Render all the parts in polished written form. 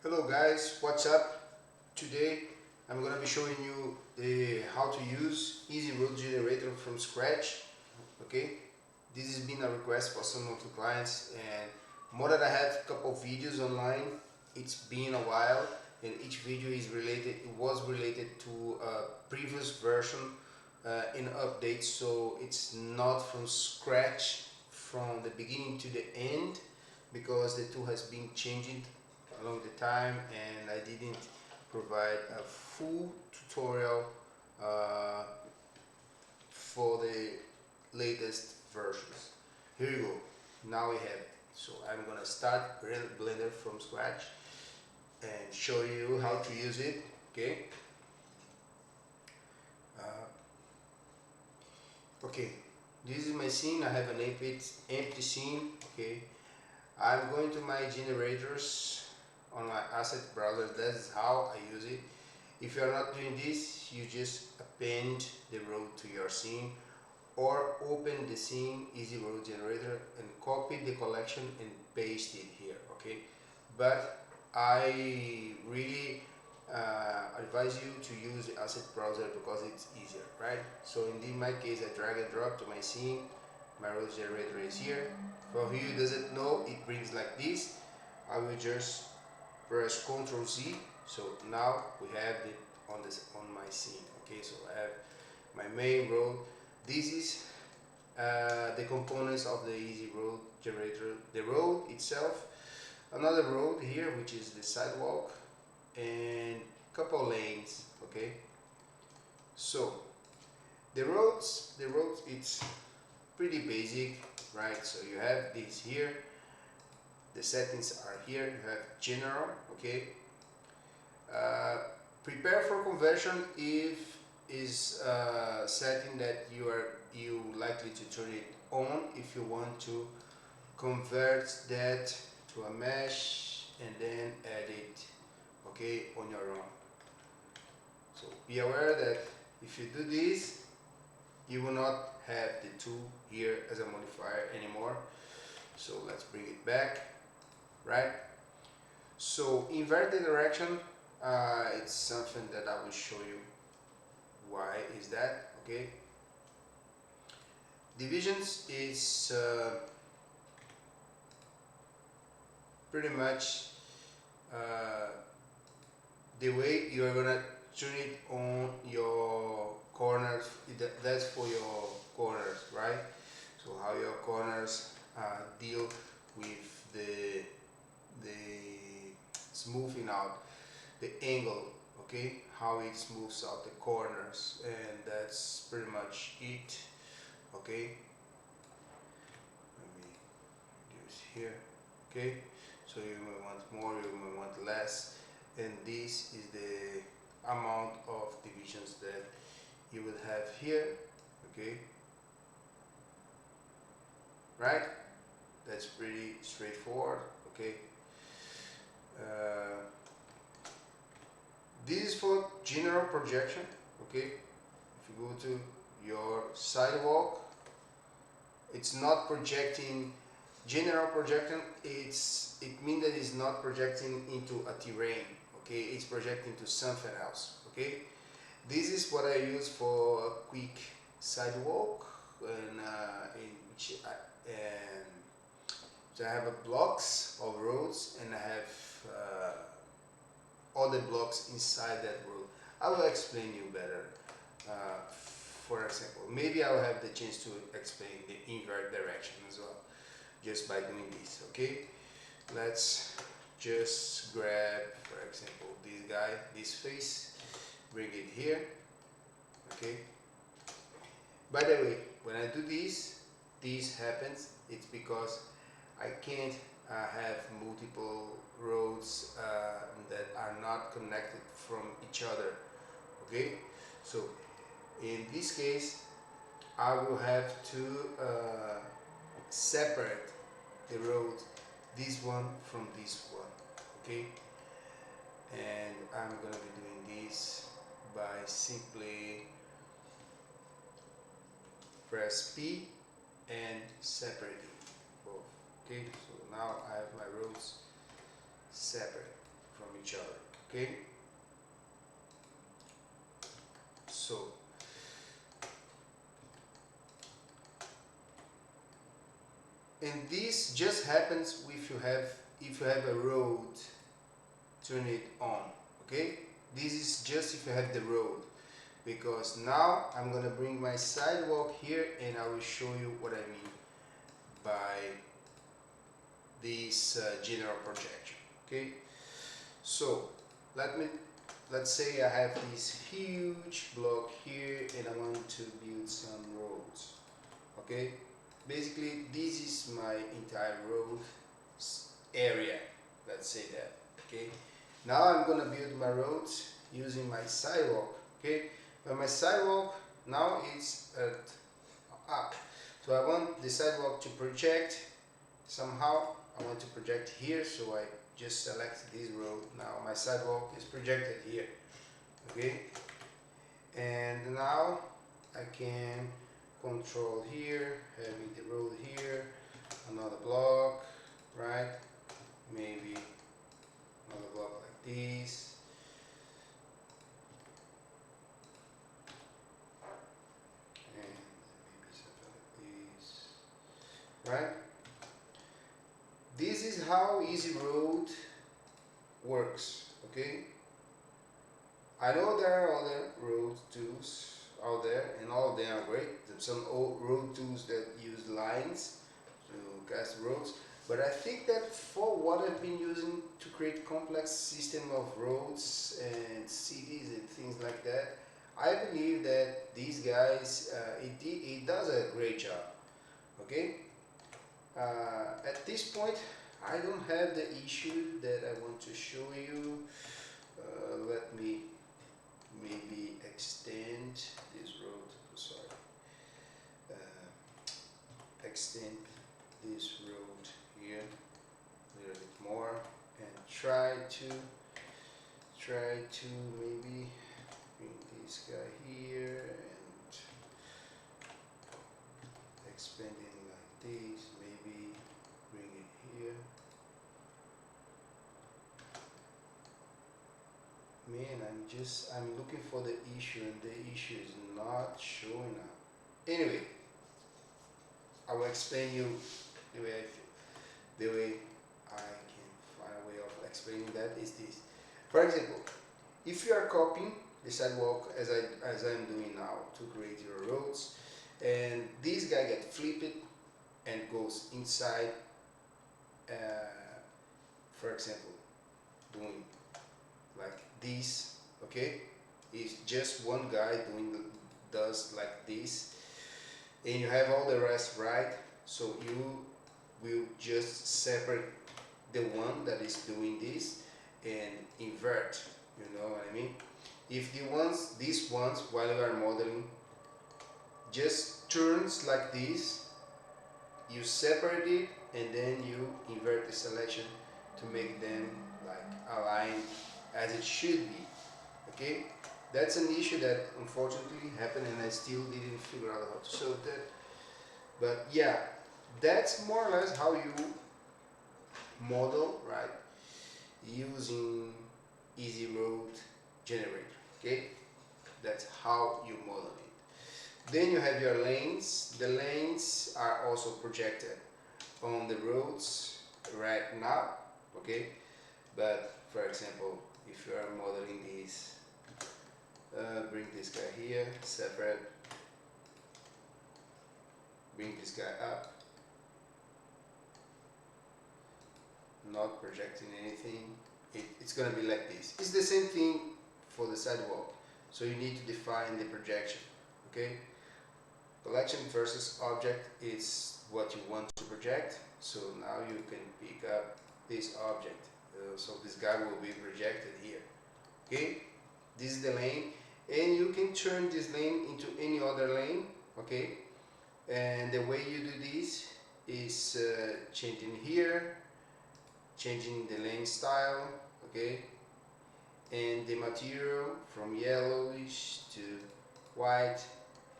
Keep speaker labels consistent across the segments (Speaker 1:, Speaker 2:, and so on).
Speaker 1: Hello guys, what's up? Today I'm gonna be showing you how to use easy road generator from scratch. Okay, this has been a request for some of the clients, and more than I have a couple of videos online. It's been a while, and each video is related. It was related to a previous version in updates, so it's not from scratch from the beginning to the end because the tool has been changing along the time, and I didn't provide a full tutorial uh, for the latest versions. Here you go. Now we have it. So I'm gonna start Blender from scratch and show you how to use it. Okay. Uh, okay. This is my scene. I have an empty scene. Okay. I'm going to my generators on my asset browser. That's how I use it. If you're not doing this, you just append the road to your scene, or open the scene easy road generator and copy the collection and paste it here. Okay, but I really advise you to use the asset browser because it's easier, right? So in my case, I drag and drop to my scene. My road generator is here. For who doesn't know, it brings like this. I will just press Ctrl Z. So now we have it on my scene. Okay, so I have my main road. This is the components of the easy road generator. The road itself, another road here, which is the sidewalk, and couple lanes. Okay, so the roads, it's pretty basic, right? So you have this here. The settings are here. You have general. Okay, uh, prepare for conversion if is setting that you likely to turn it on if you want to convert that to a mesh and then add it, okay, on your own. So be aware that if you do this, you will not have the tool here as a modifier anymore. So let's bring it back, right? So invert the direction, it's something that I will show you why is that. Okay, divisions is pretty much uh, the way you are gonna turn it on your corners. That's for your corners, right? So how your corners deal with the smoothing out the angle, okay, how it smooths out the corners, and that's pretty much it. Okay, let me reduce here. Okay, so you may want more, you may want less, and this is the amount of divisions that you will have here. Okay, right? That's pretty straightforward. Okay, uh, this is for general projection. Okay, if you go to your sidewalk, it's not projecting. General projection, it means that it's not projecting into a terrain. Okay, it's projecting to something else. Okay, this is what I use for a quick sidewalk, and in which and so I have a blocks of roads, and I have all the blocks inside that road. I will explain you better. For example, maybe I will have the chance to explain the invert direction as well, just by doing this. Okay, let's just grab, for example, this guy, this face, bring it here. Okay, by the way, when I do this happens, it's because I can't have multiple roads that are not connected from each other. Okay, so in this case I will have to separate the road, this one from this one. Okay, and I'm gonna be doing this by simply press P and separating both. Okay, so now I have my roads separate from each other. Okay, so and this just happens if you have a road, turn it on. Okay, this is just if you have the road, because now I'm gonna bring my sidewalk here and I will show you what I mean by this general projection. Okay, so let's say I have this huge block here and I want to build some roads. Okay, basically this is my entire road area, let's say that. Okay, now I'm gonna build my roads using my sidewalk. Okay, but my sidewalk now it's up, so I want the sidewalk to project somehow. I want to project here, so I just select this road. Now my sidewalk is projected here. Okay, and now I can control here, having the road here, another block, right? Maybe another block like this, and maybe something like this, right? This is how Easy Road works. Okay, I know there are other road tools out there and all of them are great. There's some old road tools that use lines to cast roads, but I think that for what I've been using to create complex system of roads and cities and things like that, I believe that these guys it does a great job. Okay, at this point I don't have the issue that I want to show you. Let me maybe extend this road, sorry, extend this road here a little bit more and try to maybe bring this guy here and expand it like this, maybe bring it here. Man, I'm looking for the issue and the issue is not showing up. Anyway, I will explain you the way I can find a way of explaining that is this. For example, if you are copying the sidewalk as I'm doing now to create your roads, and this guy gets flipped and goes inside, for example, doing like this, okay, it's just one guy does like this, and you have all the rest right, so you will just separate the one that is doing this and invert, you know what I mean? If these ones while you are modeling just turns like this, you separate it and then you invert the selection to make them like aligned as it should be. Okay, that's an issue that unfortunately happened and I still didn't figure out how to solve that. But yeah, that's more or less how you model, right, using Easy Road generator. Okay, that's how you model it. Then you have your lanes. The lanes are also projected on the roads right now. Okay, but for example, if you are modeling this, bring this guy here, separate, bring this guy up, not projecting anything, it's gonna be like this. It's the same thing for the sidewalk, so you need to define the projection. Okay, collection versus object is what you want to project, so now you can pick up this object, so this guy will be projected here. Okay, this is the lane, and you can turn this lane into any other lane. Okay, and the way you do this is changing here, changing the lane style. Okay, and the material from yellowish to white,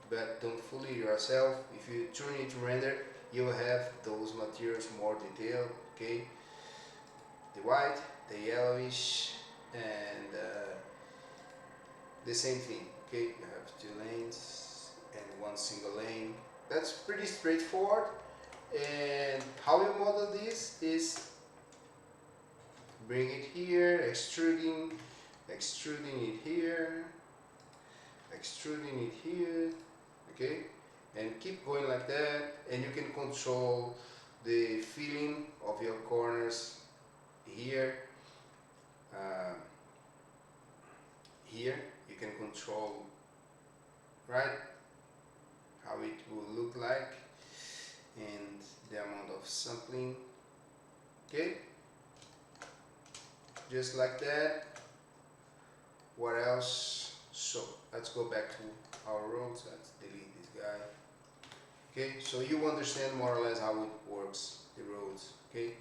Speaker 1: but don't fool yourself. If you turn it to render, you will have those materials more detailed. Okay, the white, the yellowish, the same thing. Okay, you have two lanes and one single lane. That's pretty straightforward. And how you model this is bring it here, extruding it here, extruding it here, okay, and keep going like that. And you can control the filling of your corners here. Here you can control, right, how it will look like and the amount of sampling. Okay, just like that. What else? So let's go back to our roads. Let's delete this guy. Okay, so you understand more or less how it works, the roads. Okay,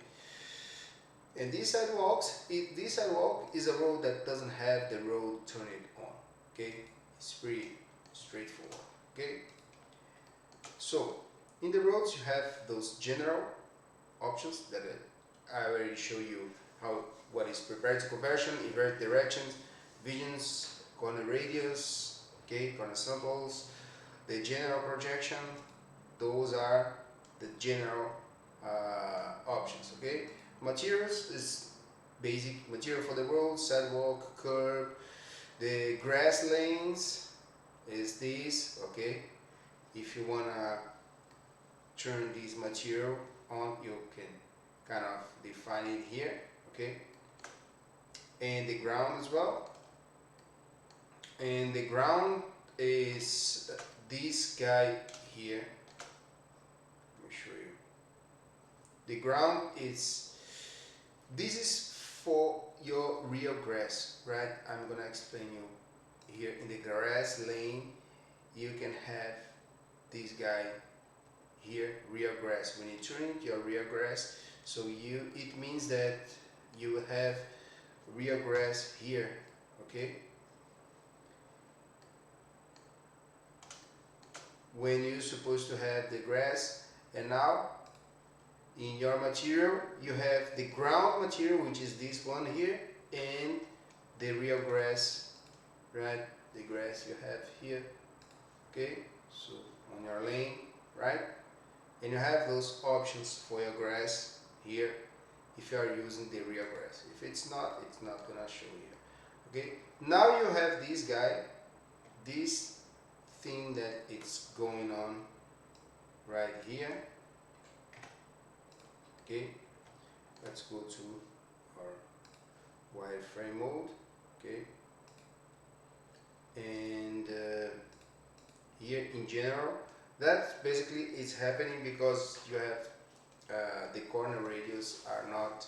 Speaker 1: and these sidewalks, this sidewalk is a road that doesn't have the road turn it on. Okay, it's pretty straightforward. Okay, so in the roads you have those general options that I already show you how what is prepared to conversion, invert directions, visions, corner radius, okay, corner samples, the general projection. Those are the general options. Okay, materials is basic material for the road, sidewalk, curb. The grass lanes is this. Okay, if you wanna turn this material on, you can kind of define it here. Okay, and the ground as well. And the ground is this guy here. Let me show you. The ground is, this is for your real grass, right? I'm gonna explain you here. In the grass lane you can have this guy here, real grass. When you turn it, your real grass, so it means that you will have real grass here. Okay, when you're supposed to have the grass, and now in your material you have the ground material, which is this one here, and the real grass, right? The grass you have here. Okay, so on your lane, right? And you have those options for your grass here if you are using the real grass. If it's not gonna show you. Okay, now you have this guy, this thing that it's going on right here. Okay, let's go to our wireframe mode. Okay, and here in general, that basically is happening because you have the corner radius are not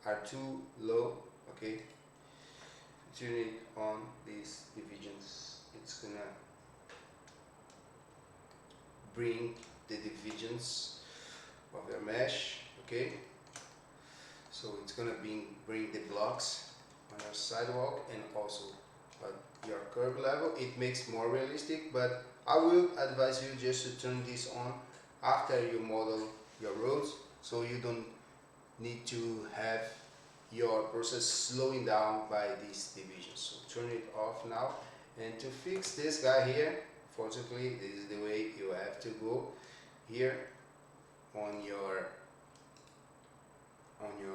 Speaker 1: are too low. Okay, turn it on these divisions, it's gonna bring the divisions of your mesh. Okay, so it's gonna bring the blocks on your sidewalk and also at your curb level. It makes more realistic, but I will advise you just to turn this on after you model your roads, so you don't need to have your process slowing down by these divisions. So turn it off now. And to fix this guy here, fortunately this is the way you have to go here on your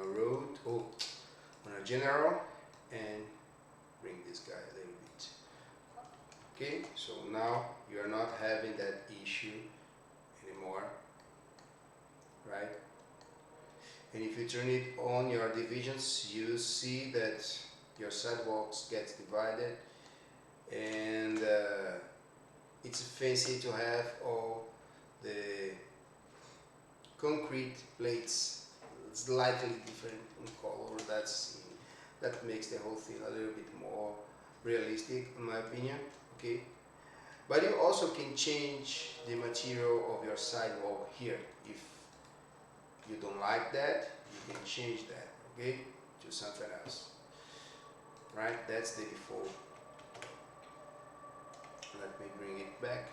Speaker 1: road, on a general, and bring this guy a little bit. Okay, so now you are not having that issue anymore, right? And if you turn it on your divisions, you see that your sidewalks get divided, and it's fancy to have all the concrete plates slightly different in color. That makes the whole thing a little bit more realistic, in my opinion. Okay, but you also can change the material of your sidewalk here. If you don't like that, you can change that, okay, to something else, right? That's the default. Let me bring it back.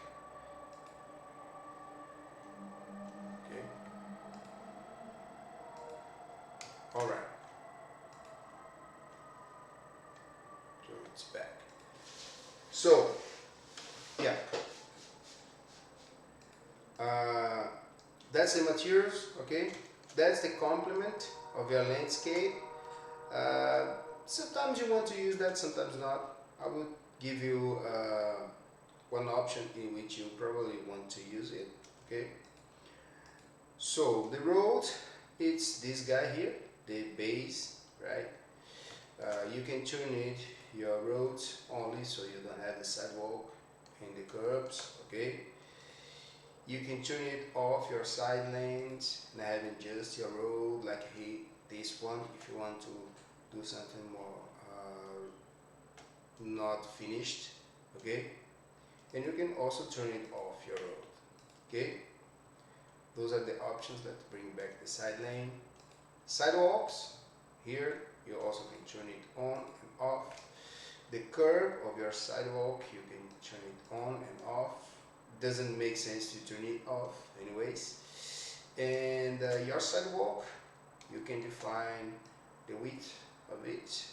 Speaker 1: Okay, all right, so So yeah, uh, that's the materials. Okay, that's the complement of your landscape. uh, Sometimes you want to use that, sometimes not. I would give you one option in which you probably want to use it. Okay, so the road, it's this guy here, the base, right? You can tune it your roads only so you don't have the sidewalk and the curbs. Okay, you can tune it off your side lanes and having just your road like this one if you want to do something more not finished. Okay, and you can also turn it off your road. Okay, those are the options that bring back the side lane. Sidewalks, here you also can turn it on and off. The curve of your sidewalk, you can turn it on and off. Doesn't make sense to turn it off anyways. And your sidewalk, you can define the width of it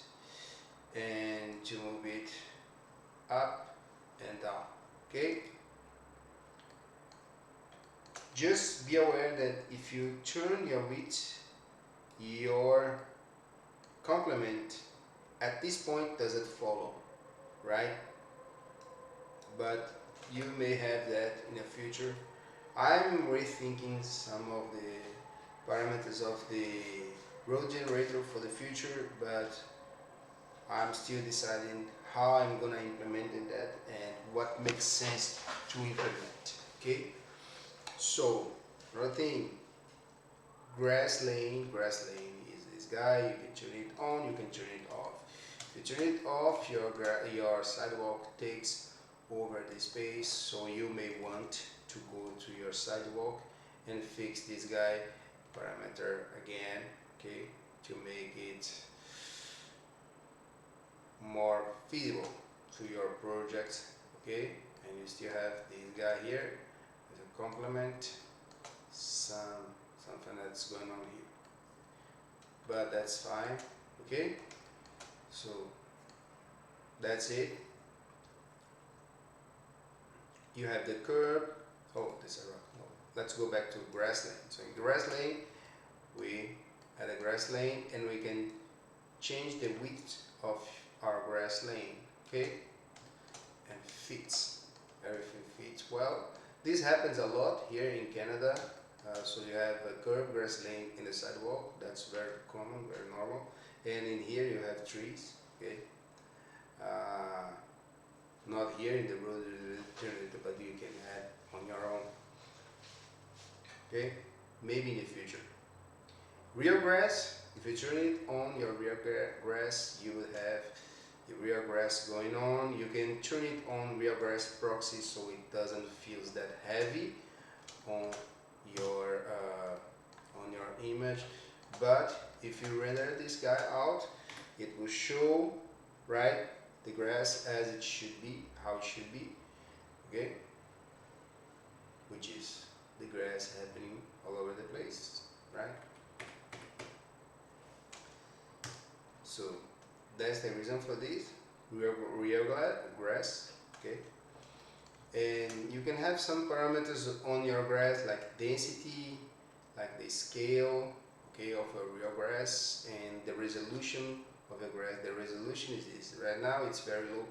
Speaker 1: and to move it up and down. Okay, just be aware that if you turn your width, your complement at this point doesn't follow, right? But you may have that in the future. I'm rethinking some of the parameters of the road generator for the future, but I'm still deciding how I'm gonna implement that and what makes sense to implement. Okay, so another thing, grass lane is this guy. You can turn it on, you can turn it off. If you turn it off, your sidewalk takes over the space, so you may want to go to your sidewalk and fix this guy parameter again. Okay, to make it more feasible to your project. Okay, and you still have this guy here as a complement, something that's going on here, but that's fine. Okay, so that's it. You have the curb. Oh, this is a rock. No. Let's go back to grass lane. So in grass lane, we had a grass lane and we can change the width of our grass lane. Okay, and fits. Everything fits well. This happens a lot here in Canada. So you have a curved grass lane in the sidewalk. That's very common, very normal. And in here you have trees. Okay. Not here in the road generator, but you can add on your own. Okay, maybe in the future. Rear grass, if you turn it on your rear grass, you will have the rear grass going on. You can turn it on rear grass proxy so it doesn't feel that heavy on your image. But if you render this guy out, it will show, right, the grass as it should be, how it should be. Okay, which is the grass happening all over the place, right? So that's the reason for this rear grass. Okay, and you can have some parameters on your grass like density, like the scale, okay, of a rear grass, and the resolution of the grass. The resolution is this. Right now it's very low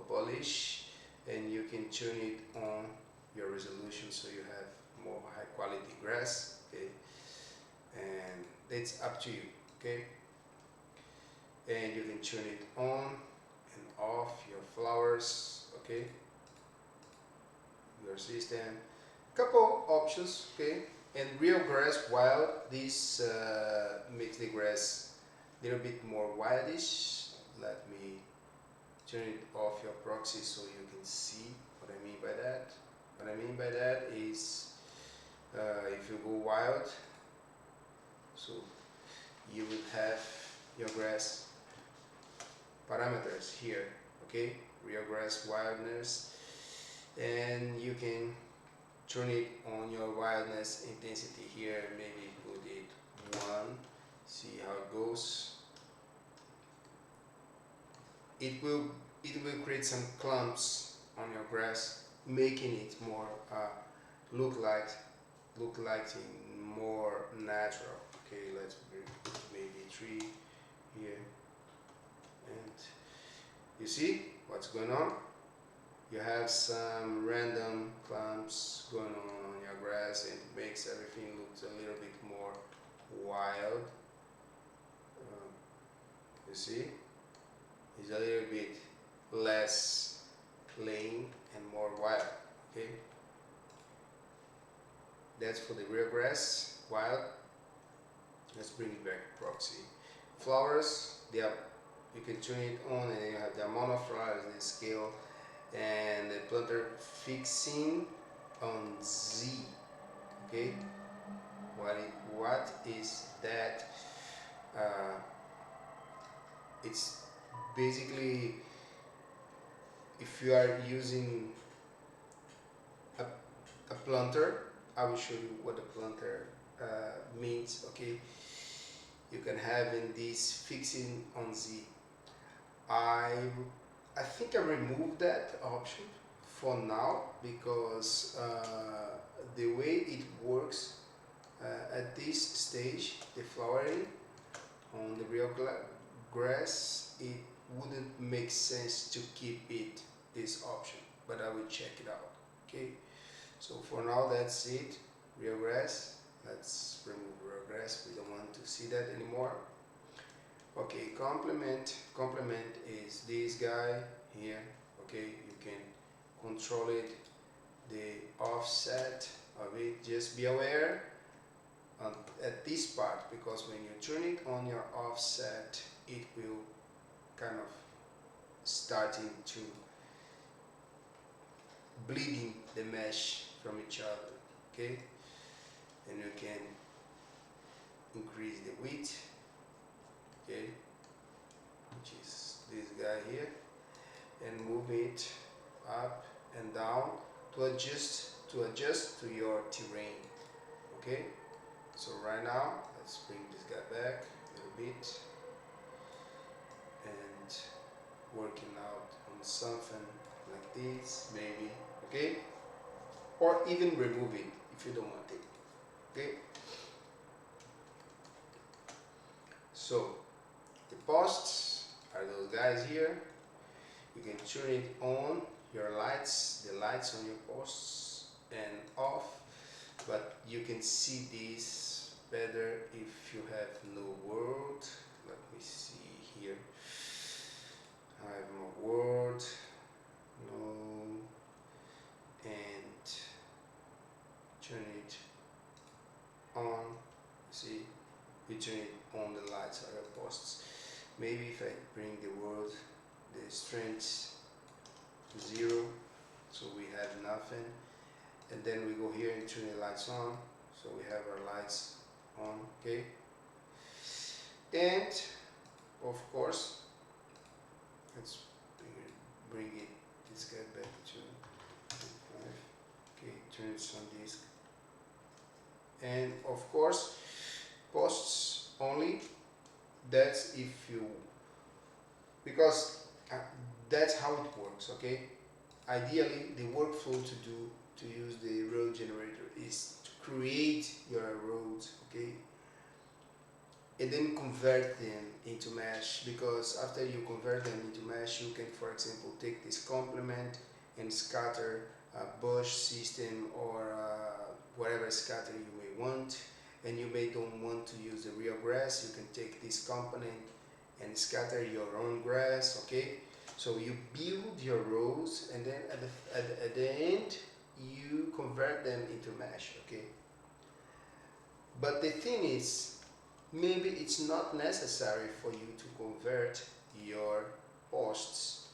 Speaker 1: polish, and you can turn it on your resolution so you have more high quality grass. Okay, and it's up to you. Okay, and you can turn it on and off your flowers. Okay, your system, couple options. Okay, and real grass wild, this makes the grass a little bit more wildish. Let me turn it off your proxy so you can see what I mean by that. What I mean by that is if you go wild, so you will have your grass parameters here. Okay, real grass wildness, and you can turn it on your wildness intensity here. Maybe put it 1, see how it goes. It will it will create some clumps on your grass, making it more look like more natural. Okay, let's put maybe 3 here, and you see what's going on. You have some random clumps going on your grass, and it makes everything look a little bit more wild. You see, it's a little bit less plain and more wild. Okay, that's for the real grass, wild. Let's bring it back to proxy. Flowers, they are, you can turn it on, and then you have the amount of flowers, the scale, and the planter fixing on Z. Okay, what is that? It's basically, if you are using a, a planter, I will show you what a planter means. Okay, you can have in this fixing on Z. I think I removed that option for now, because the way it works at this stage, the flowering on the real grass, it wouldn't make sense to keep it this option, but I will check it out. Okay, so for now that's it. Real grass, let's remove real grass, we don't want to see that anymore. Okay, complement is this guy here. Okay, you can control it, the offset of it. Just be aware at this part, because when you turn it on your offset, it will kind of starting to bleeding the mesh from each other. Okay, and you can increase the width. Okay, which is this guy here, and move it up and down to adjust to your terrain. Okay, so right now let's bring this guy back a little bit and working out on something like this maybe. Okay, or even remove it if you don't want it. Okay, so the posts are those guys here. You can turn it on, your lights, the lights on your posts, and off, but you can see this better if you have no word. Let me see here. I have no word, no, and turn it on. See, we turn it on, the lights on your posts. Maybe if I bring the word, the strength to 0, so we have nothing, and then we go here and turn the lights on, so we have our lights on. Okay, and of course let's bring it this guy back to 5. Okay, turn it on disk, and of course posts only. That's if you, because that's how it works. Okay, ideally the workflow to use the road generator is to create your roads. Okay, and then convert them into mesh, because after you convert them into mesh, you can, for example, take this complement and scatter a bush system, or whatever scatter you may want, and you may don't want to use the real grass. You can take this component and scatter your own grass. Okay, so you build your rows, and then at the end you convert them into mesh. Okay, but the thing is, maybe it's not necessary for you to convert your posts,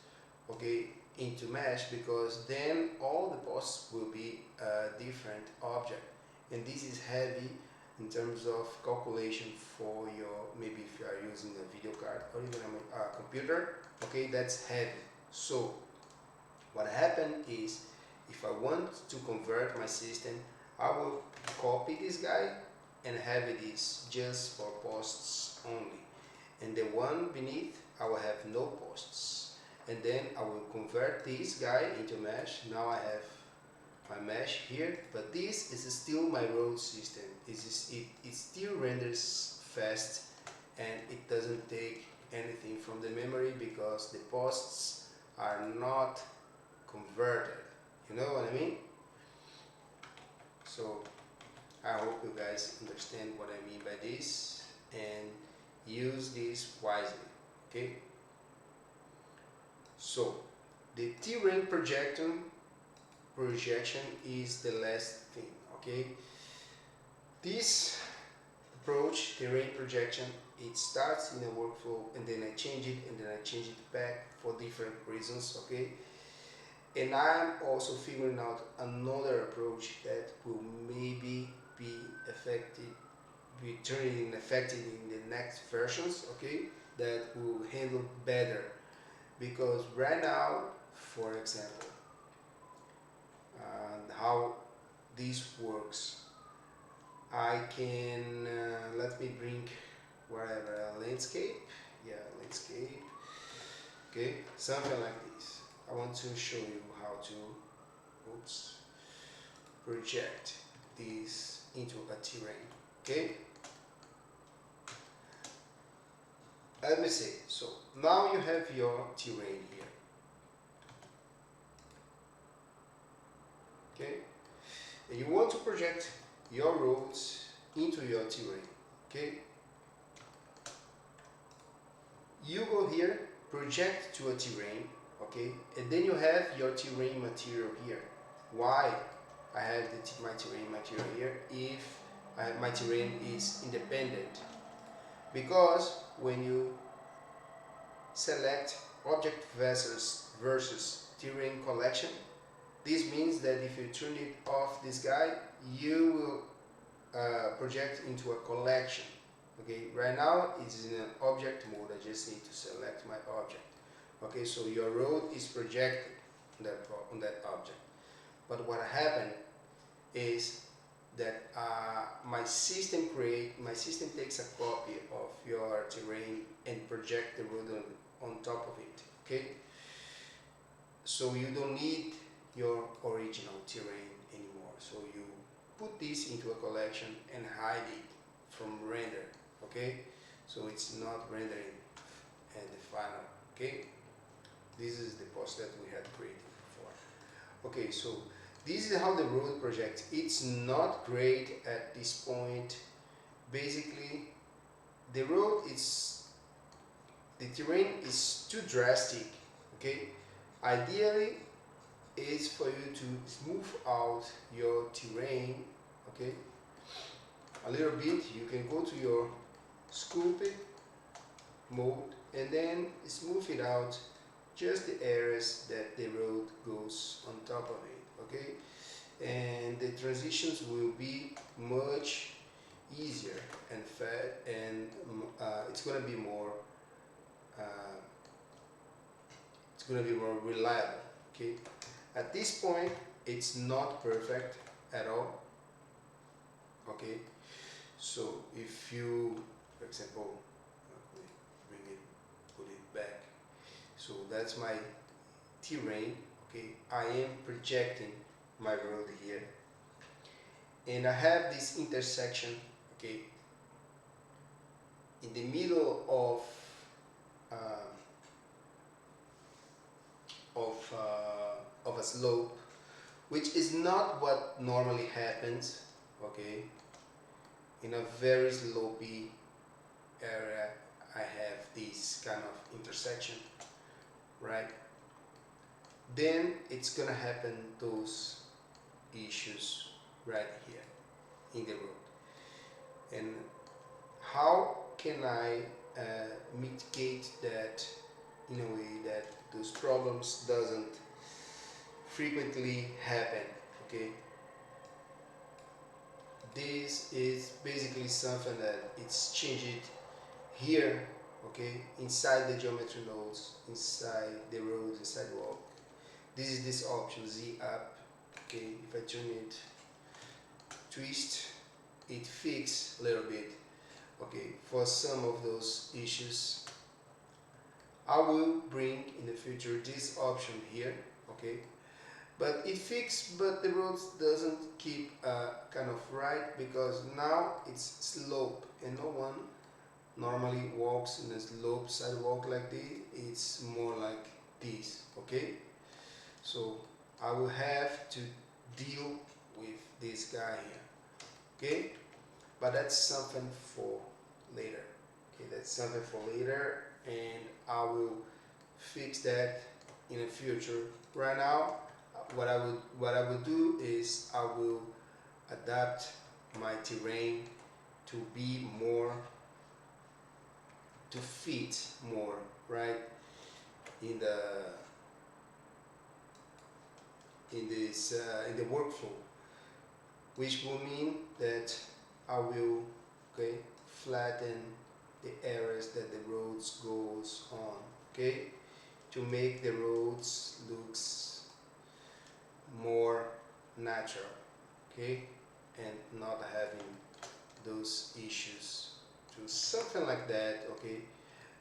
Speaker 1: okay, into mesh, because then all the posts will be a different object, and this is heavy in terms of calculation for your, maybe if you are using a video card or even a computer. Okay, that's heavy. So what happened is, if I want to convert my system, I will copy this guy and have it is just for posts only, and the one beneath I will have no posts, and then I will convert this guy into mesh. Now I have my mesh here, but this is still my road system. It still renders fast, and it doesn't take anything from the memory because the posts are not converted. You know what I mean? So I hope you guys understand what I mean by this and use this wisely. Okay? So the T-ring projection is the last thing. Okay? This approach, the ring projection, it starts in a workflow and then I change it and then I change it back for different reasons. Okay? And I'm also figuring out another approach that will maybe be turning effective in the next versions, okay, that will handle better. Because right now, for example, how this works, I can, let me bring whatever, landscape, yeah, landscape, okay, something like this. I want to show you how to, oops, project this into a terrain, okay? Let me see, so now you have your terrain here, okay? And you want to project your roads into your terrain, okay? You go here, project to a terrain, okay? And then you have your terrain material here. Why I have my terrain material here if my terrain is independent? Because when you select object versus terrain collection, this means that if you turn it off this guy, you will project into a collection. Okay, right now it's in an object mode. I just need to select my object. Okay, so your road is projected on that object. But what happened is that my system takes a copy of your terrain and project the road on top of it. Okay, so you don't need your original terrain anymore. So you put this into a collection and hide it from render. Okay, so it's not rendering at the final. Okay, this is the post that we had created before. Okay, so this is how the road projects. It's not great at this point. Basically, the terrain is too drastic. Okay, ideally is for you to smooth out your terrain. Okay, a little bit. You can go to your sculpt mode and then smooth it out, just the areas that the road goes on top of it. Okay, and the transitions will be much easier and it's going to be more reliable. Okay, at this point it's not perfect at all. Okay, so if you, for example, put it back, so that's my terrain. Okay, I am projecting my road here and I have this intersection, okay, in the middle of a slope, which is not what normally happens. Okay, in a very slopey area I have this kind of intersection, right? Then it's gonna happen those issues right here in the road. And how can I mitigate that in a way that those problems doesn't frequently happen? Okay, this is basically something that it's changed here, okay, inside the geometry nodes, inside the roads, inside the walk. This is this option Z up. Okay, if I turn it twist, it fixes a little bit. Okay, for some of those issues I will bring in the future this option here, okay? But it fixed, but the roads doesn't keep kind of right, because now it's slope and no one normally walks in a slope sidewalk like this. It's more like this, okay? So I will have to deal with this guy here, okay? But that's something for later. Okay, that's something for later, and I will fix that in the future. Right now, what I would do is I will adapt my terrain to be more, to fit more, right, in the in the workflow, which will mean that I will, okay, flatten the areas that the roads goes on, okay, to make the roads looks more natural, okay, and not having those issues, to something like that, okay,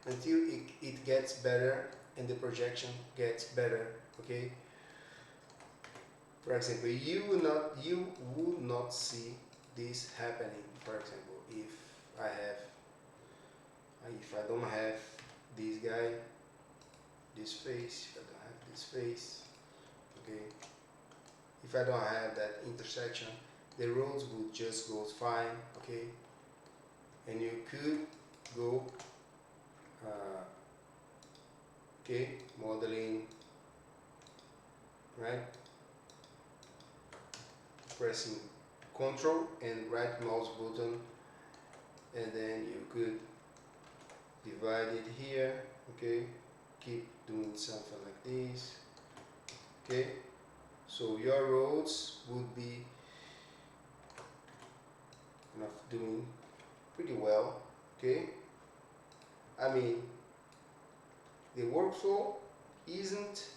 Speaker 1: until it gets better and the projection gets better, okay. For example, you would not see this happening. For example, if I don't have this guy, this face, if I don't have this face, okay, if I don't have that intersection, the roads would just go fine, okay, and you could go, okay, modeling, right, pressing Ctrl and right mouse button, and then you could divide it here, okay, keep doing something like this, okay, so your roads would be kind of doing pretty well, okay. I mean, the workflow isn't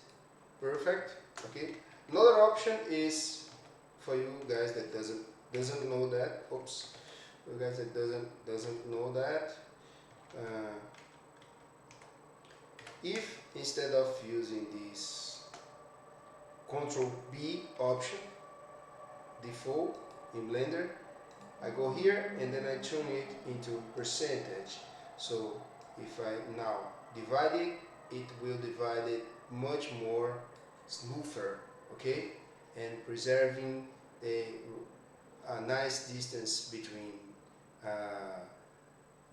Speaker 1: perfect, okay. Another option is, for you guys that doesn't know that, oops, for you guys that doesn't know that, if instead of using this Ctrl B option default in Blender, I go here and then I turn it into percentage. So if I now divide it, it will divide it much more smoother, okay, and preserving a nice distance between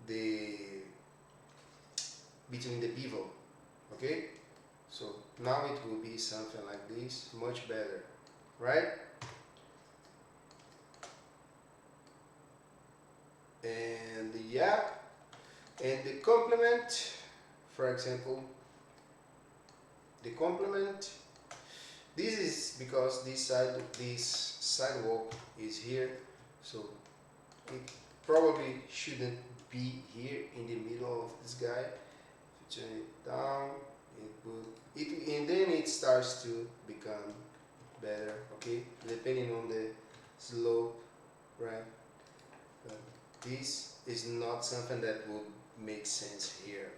Speaker 1: the bevel, okay. So now it will be something like this, much better, right? And yeah, and the complement, for example, the complement, this is because this sidewalk is here, so it probably shouldn't be here in the middle of this guy. If you turn it down, and then it starts to become better, okay, depending on the slope, right? But this is not something that would make sense here,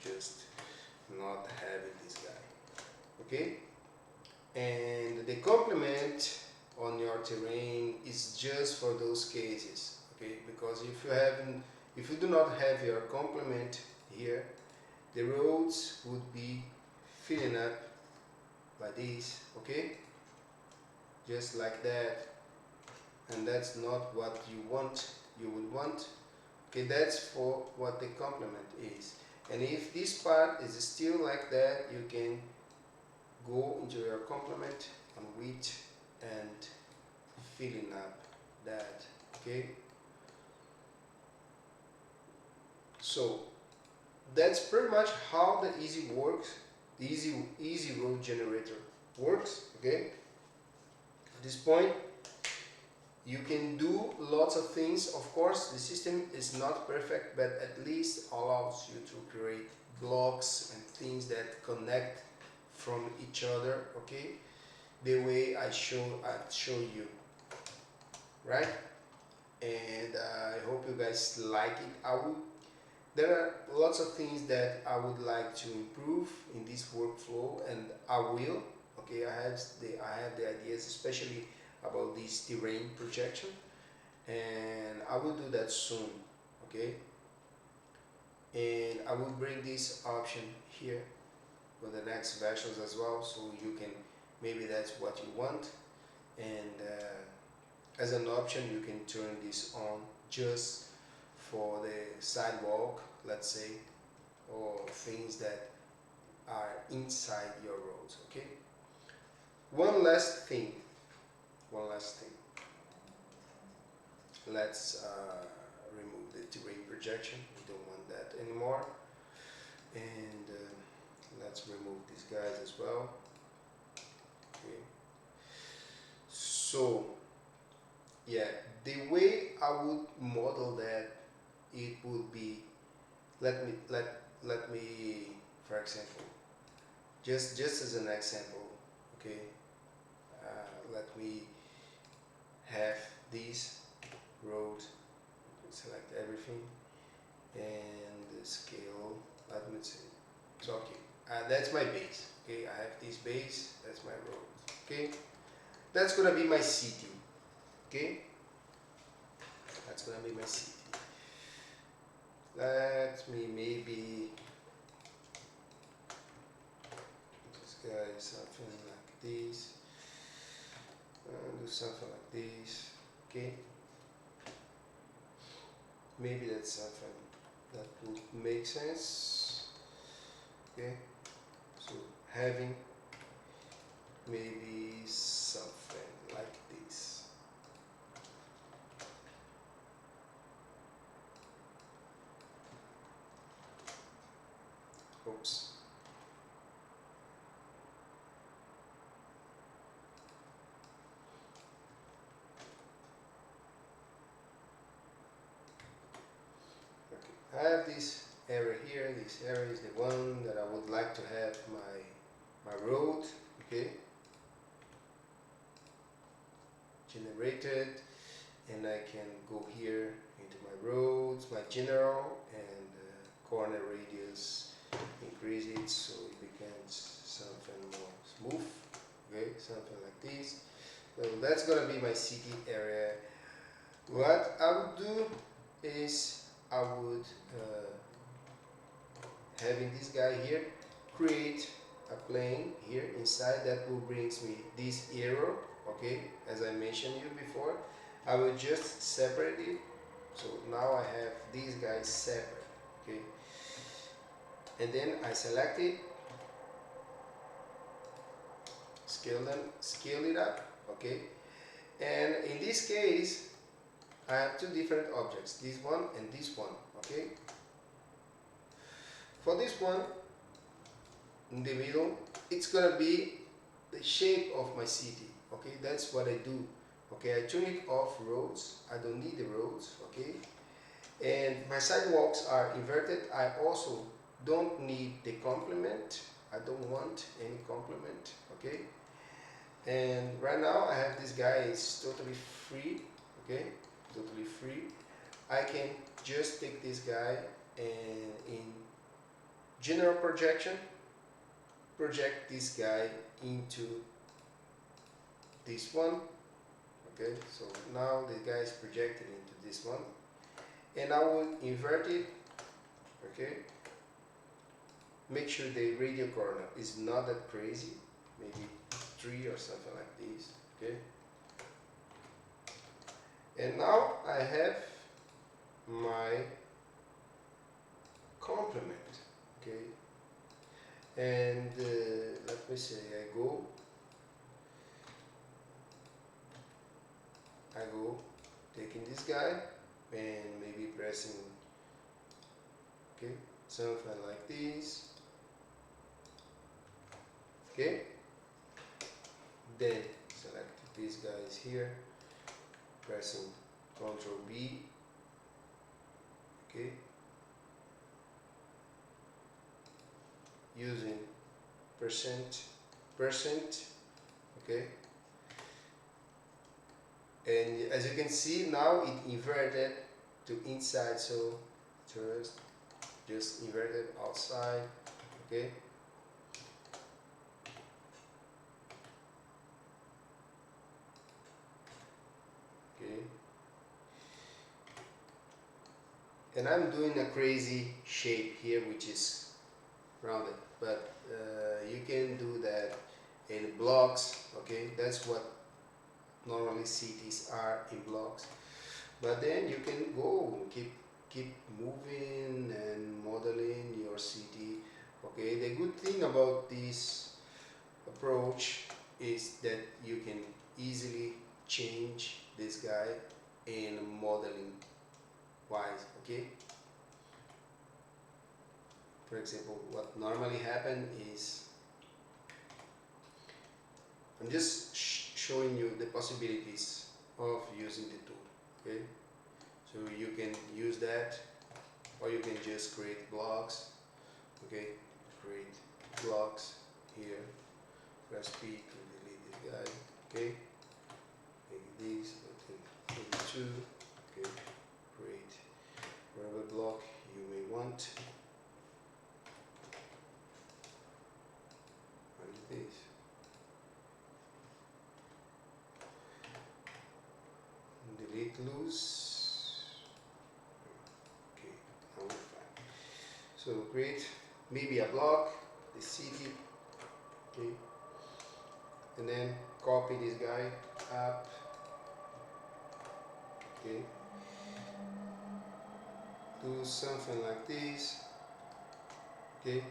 Speaker 1: just not having this guy, okay. And the complement on your terrain is just for those cases, okay, because if you do not have your complement here, the roads would be filling up by this, okay, just like that, and that's not what you would want, okay. That's for what the complement is. And if this part is still like that, you can go into your complement on width and filling up that, okay. So that's pretty much how the easy road generator works, okay. At this point you can do lots of things. Of course the system is not perfect, but at least allows you to create blocks and things that connect from each other, okay, the way I show you, right? And I hope you guys like it. There are lots of things that I would like to improve in this workflow, and I will. Okay, I have the ideas, especially about this terrain projection, and I will do that soon. Okay, and I will bring this option here for the next versions as well, so you can, maybe that's what you want, and as an option you can turn this on just for the sidewalk, let's say, or things that are inside your roads. Okay, one last thing, one last thing, let's remove the terrain projection. We don't want that anymore, and let's remove these guys as well. Okay, so yeah, the way I would model that, it would be, let me, for example, just as an example, okay, let me have this road, select everything, and the scale, let me see, it's okay, that's my base. Okay, I have this base, that's my road. Okay, that's gonna be my city. Okay, that's gonna be my city. Let me maybe this guy something like this, do something like this. Okay, maybe that's something that would make sense. Okay, so having maybe something like this. Oops. Okay, I have this area here. This area is the one that I would like to have my road. Okay, generated, and I can go here into my roads, my general, and corner radius, increase it so it becomes something more smooth. Okay, something like this. So that's gonna be my city area. What I would do is I would having this guy here create a plane here inside that will brings me this arrow. Okay, as I mentioned you before, I will just separate it, so now I have these guys separate. Okay, and then I select it, scale it up. Okay, and in this case I have two different objects, this one and this one. Okay, for this one in the middle, it's gonna be the shape of my city. Okay, that's what I do. Okay, I turn it off roads, I don't need the roads. Okay, and my sidewalks are inverted. I also don't need the complement, I don't want any complement. Okay, and right now I have this guy is totally free. Okay, totally free. I can just take this guy and in general projection project this guy into this one. Okay, so now the guy is projected into this one, and I will invert it. Okay, make sure the radial corner is not that crazy, maybe 3 or something like this. Okay, and now I have my complement. Okay, and let me say I go taking this guy and maybe pressing, okay, something like this. Okay, then select these guys here, pressing Ctrl B. Okay, using percent. Okay, and as you can see now it inverted to inside, so just just invert it outside. Okay, okay, and I'm doing a crazy shape here which is rounded, but you can do that in blocks. Okay, that's what normally cities are, in blocks. But then you can go keep moving and modeling your city. Okay, the good thing about this approach is that you can easily change this guy in modeling wise. Okay, for example, what normally happen is I'm just showing you the possibilities of using the tool. Okay, so you can use that, or you can just create blocks. Okay, create blocks here, press P to delete this guy. Okay, make these, make 2. Okay, create whatever block you may want. What is this? Delete loose. Okay, now we're fine. So create maybe a block, the city. Okay, and then copy this guy up. Okay, do something like this. Okay,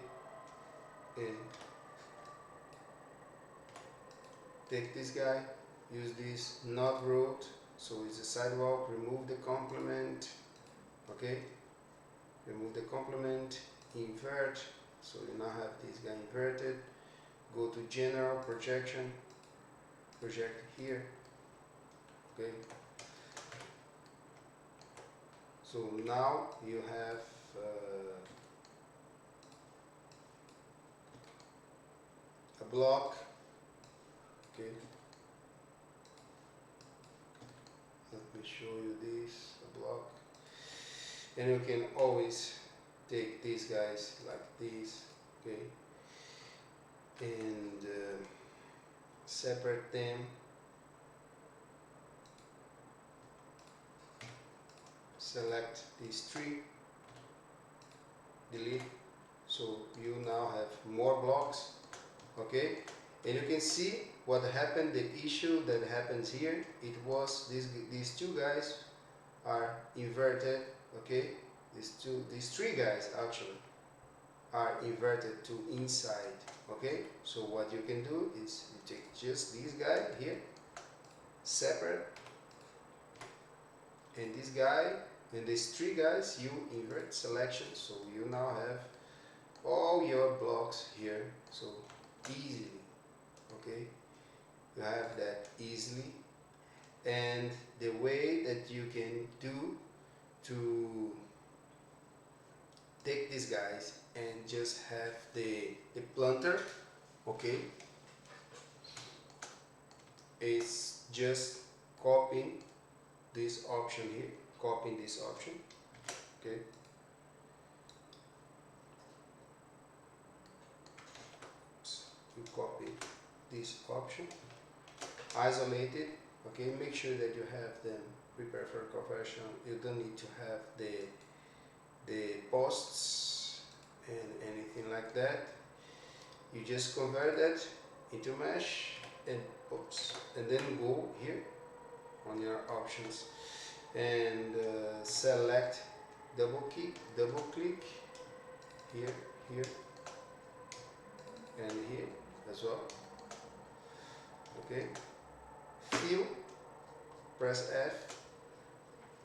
Speaker 1: and take this guy, use this not road, so it's a sidewalk, remove the complement. Okay, remove the complement, invert, so you now have this guy inverted. Go to general projection, project here. Okay, so now you have a block. Okay, let me show you this, a block, and you can always take these guys like this. Okay, and separate them, select these 3, delete, so you now have more blocks. Okay, and you can see what happened. The issue that happens here, it was these 2 guys are inverted. Okay, these 3 guys actually are inverted to inside. Okay, so what you can do is you take just this guy here, separate, and this guy and these 3 guys you invert selection, so you now have all your blocks here, so easily. Okay, you have that easily. And the way that you can do to take these guys and just have the planter, okay, is just copying this option here, copying this option. Okay, you copy this option, isolate it. Okay, make sure that you have them prepare for conversion. You don't need to have the posts and anything like that. You just convert that into mesh, and oops, and then go here on your options and select, double click here, and here as well. Okay, fill, press F,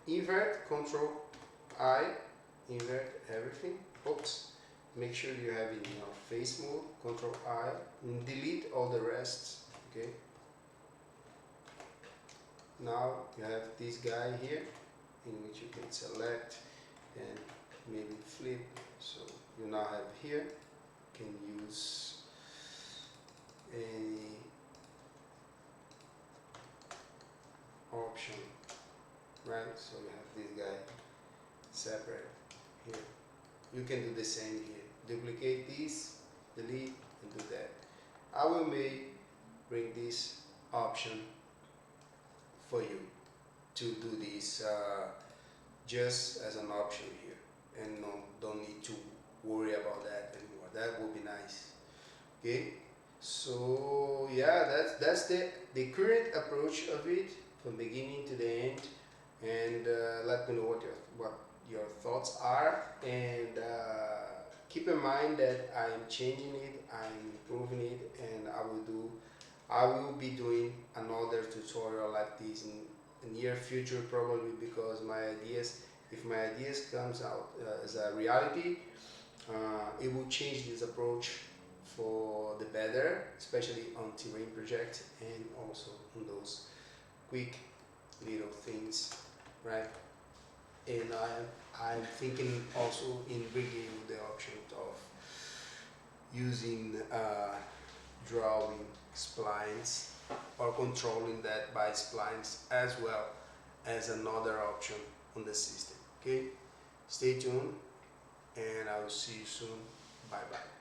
Speaker 1: invert, Control I, invert everything. Oops, make sure you have it in your face mode, Control I, and delete all the rest. Okay, now you have this guy here in which you can select and maybe flip, so you now have here, you can use any option, right? So you have this guy separate here. you can do the same here. Duplicate this, delete, and do that. I will bring this option for you to do this just as an option here, and no, don't need to worry about that anymore. That would be nice. Okay, so yeah, that's the current approach of it from beginning to the end, and let me know what your thoughts are, and keep in mind that I'm changing it, I'm improving it, and I will be doing another tutorial like this in near future, probably, because if my ideas comes out as a reality, it will change this approach for the better, especially on terrain projects and also on those quick little things, right? And I'm thinking also in bringing the option of using drawing splines or controlling that by splines as well as another option on the system. Okay, stay tuned, and I will see you soon. Bye bye.